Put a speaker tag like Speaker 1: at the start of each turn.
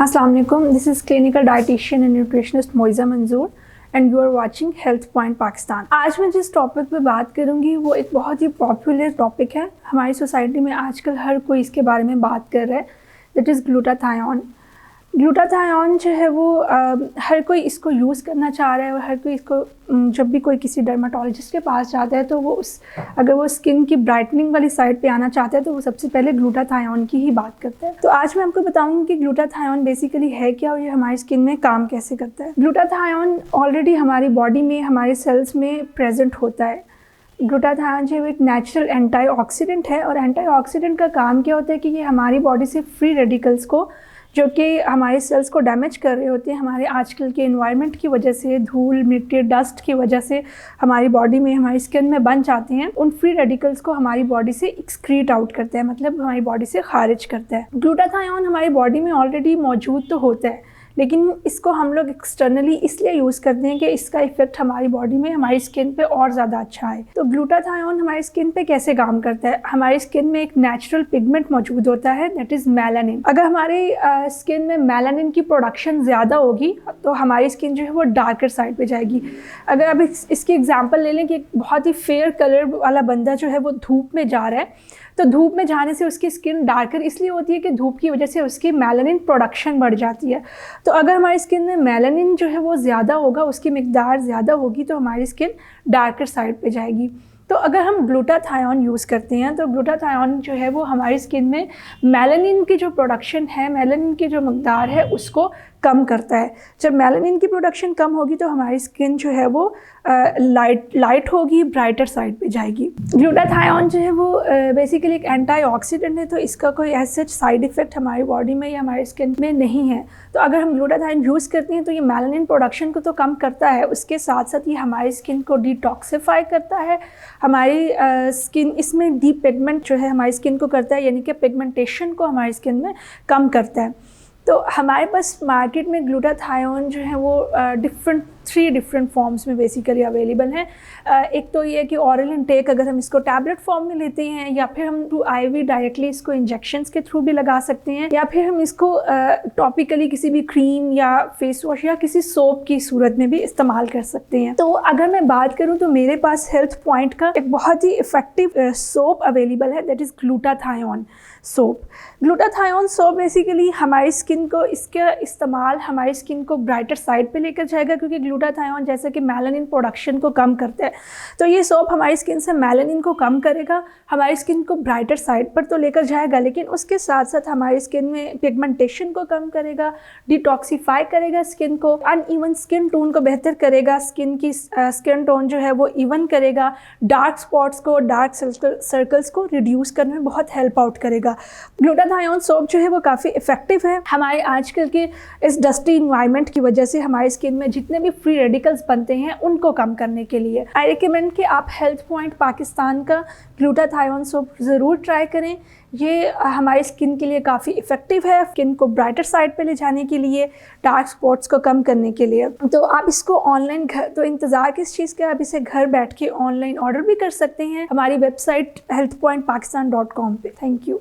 Speaker 1: अस्सलाम वालेकुम, this is clinical dietitian and nutritionist Moiza Manzoor and you are watching Health Point Pakistan. आज मैं जिस टॉपिक पे बात करूँगी वो एक बहुत ही पॉपुलर टॉपिक है। हमारी सोसाइटी में आजकल हर कोई इसके बारे में बात कर रहा है, दैट इज़ ग्लूटाथायोन। ग्लूटाथायोन जो है वो हर कोई इसको यूज़ करना चाह रहा है और हर कोई इसको जब भी कोई किसी डर्माटोलॉजिस्ट के पास जाता है तो वो अगर वो स्किन की ब्राइटनिंग वाली साइड पे आना चाहता है तो वो सबसे पहले ग्लूटाथायोन की ही बात करता है। तो आज मैं आपको बताऊंगी कि ग्लूटाथायोन बेसिकली है क्या और ये हमारी स्किन में काम कैसे करता है। ग्लूटाथायोन ऑलरेडी हमारी बॉडी में, हमारे सेल्स में प्रेजेंट होता है। ग्लूटाथायोन जो है एक नेचुरल एंटीऑक्सीडेंट है और एंटीऑक्सीडेंट का काम क्या होता है कि ये हमारी बॉडी से फ्री रेडिकल्स को, जो कि हमारे सेल्स को डैमेज कर रहे होते हैं, हमारे आजकल के एनवायरनमेंट की वजह से, धूल मिट्टी डस्ट की वजह से हमारी बॉडी में, हमारी स्किन में बन जाते हैं, उन फ्री रेडिकल्स को हमारी बॉडी से एक्सक्रीट आउट करता है, मतलब हमारी बॉडी से खारिज करता है। ग्लूटाथायोन हमारी बॉडी में ऑलरेडी मौजूद तो होता है, लेकिन इसको हम लोग एक्सटर्नली इसलिए यूज़ करते हैं कि इसका इफेक्ट हमारी बॉडी में, हमारी स्किन पे और ज़्यादा अच्छा है। तो ग्लूटाथायोन हमारी स्किन पे कैसे काम करता है? हमारी स्किन में एक नेचुरल पिगमेंट मौजूद होता है, दैट इज़ मेलानिन। अगर हमारी स्किन में मेलानिन की प्रोडक्शन ज़्यादा होगी तो हमारी स्किन जो है वो डार्कर साइड पे जाएगी। अगर अब इसकी एग्जांपल ले लें कि एक बहुत ही फेयर कलर वाला बंदा जो है वो धूप में जा रहा है, तो धूप में जाने से उसकी स्किन डार्कर इसलिए होती है कि धूप की वजह से उसकी मेलानिन प्रोडक्शन बढ़ जाती है। तो अगर हमारी स्किन में मेलानिन जो है वो ज़्यादा होगा, उसकी मिकदार ज़्यादा होगी, तो हमारी स्किन डार्कर साइड पे जाएगी। तो अगर हम ग्लूटाथायोन यूज़ करते हैं तो ग्लूटाथायोन जो है वो हमारी स्किन में मेलानिन की जो प्रोडक्शन है, मेलानिन की जो मिकदार है, उसको कम करता है। जब मेलानिन की प्रोडक्शन कम होगी तो हमारी स्किन जो है वो लाइट होगी, ब्राइटर साइड पे जाएगी। ग्लूटाथायोन जो है वो बेसिकली एक एंटीऑक्सीडेंट है, तो इसका कोई एज सच साइड इफ़ेक्ट हमारी बॉडी में या हमारी स्किन में नहीं है। तो अगर हम ग्लूटाथायोन यूज़ करते हैं तो ये मेलानिन प्रोडक्शन को तो कम करता है, उसके साथ साथ ये हमारी स्किन को डिटॉक्सिफाई करता है। हमारी स्किन इसमें डी पिगमेंट जो है हमारी स्किन को करता है, यानी कि पिगमेंटेशन को हमारी स्किन में कम करता है। तो हमारे पास मार्केट में ग्लूटाथायोन जो है वो थ्री डिफरेंट फॉर्म्स में बेसिकली अवेलेबल हैं। एक तो ये कि ऑरल इनटेक, अगर हम इसको टैबलेट फॉर्म में लेते हैं, या फिर हम थ्रू आईवी डायरेक्टली इसको इंजेक्शंस के थ्रू भी लगा सकते हैं, या फिर हम इसको टॉपिकली किसी भी क्रीम या फेस वॉश या किसी सोप की सूरत में भी इस्तेमाल कर सकते हैं। तो अगर मैं बात करूँ तो मेरे पास हेल्थ पॉइंट का एक बहुत ही इफेक्टिव सोप अवेलेबल है, that is glutathione soap. Glutathione soap basically हमारी स्किन को, इसका इस्तेमाल हमारी स्किन को ब्राइटर साइड पे लेकर जाएगा, क्योंकि ग्लूटाथायोन जैसे कि मेलानिन प्रोडक्शन को कम करता है, तो ये सोप हमारी स्किन से मेलानिन को कम करेगा, हमारी स्किन को ब्राइटर साइड पर तो लेकर जाएगा, लेकिन उसके साथ साथ हमारी स्किन में पिगमेंटेशन को कम करेगा, डिटॉक्सिफाई करेगा स्किन को, अनइवन स्किन टोन को बेहतर करेगा, स्किन की स्किन टोन जो है वो इवन करेगा, डार्क स्पॉट्स को, डार्क सर्कल्स को रिड्यूस करने में बहुत हेल्प आउट करेगा। ग्लूटाथायोन सोप जो है वो काफ़ी इफेक्टिव है। हमारे आजकल के इस डस्टी इन्वायरमेंट की वजह से हमारी स्किन में जितने भी फ्री रेडिकल्स बनते हैं उनको कम करने के लिए आई रिकमेंड कि आप हेल्थ पॉइंट पाकिस्तान का ग्लूटाथायोन सोप ज़रूर ट्राई करें। ये हमारी स्किन के लिए काफ़ी इफेक्टिव है, स्किन को ब्राइटर साइड पे ले जाने के लिए, डार्क स्पॉट्स को कम करने के लिए। तो आप इसको ऑनलाइन घर, तो इंतज़ार किस चीज़ का, आप इसे घर बैठ के ऑनलाइन ऑर्डर भी कर सकते हैं हमारी वेबसाइट healthpointpakistan.com पे। Thank you.